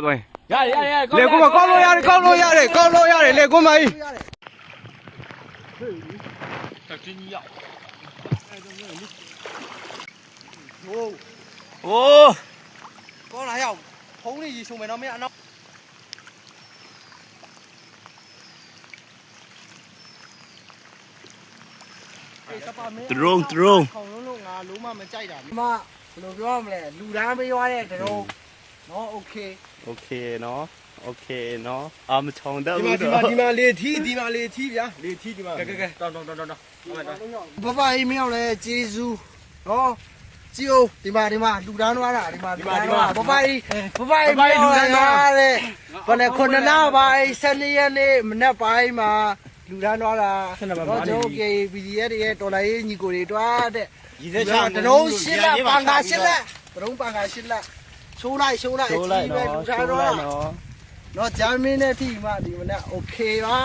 对，呀，来过嘛，高楼压的，高楼压的，高楼压的，来过嘛。这真要。哦，講下又好呢，二數咪攞咩咯？drone drone ခေါင်းလုံးလုံးငါလုံးမမကြိုက်တာဒီမှာဘယ်လိုပြောရမလဲလူသားမရွာတဲ့တုံးနော်โอเค OK နော် OK နော်အာမချောင်းတော့ ဒီမှာလေထီးဗျာလေထီးဒီမှာကဲတောင်းဘဘအေးမရောက်လဲဂျေဇူးနော်ကြည့်ဦးဒီမှာလူသားနွားတာဒီမှာဘဘအေးမရောက်လာတဲ့ဘယ်နဲ့ခုနှစ်နာပိုင်း12ရက်နေ့မနက်ပိုင်းမှာလူသားနွားတာတော့ကျွန်တော် KBDF ရဲ့တော်လိုင်းညီကိုတွေတွားတဲ့တရုံးရှင်းလက်ပန်ကာရှင်းလက်တရုံးပန်ကာရှင်းလက်ရှိုးလိုက်အကြီးပဲလူသားနွားနော်ဂျာမင်းနဲ့ထိမှဒီမနက်โอเคပါ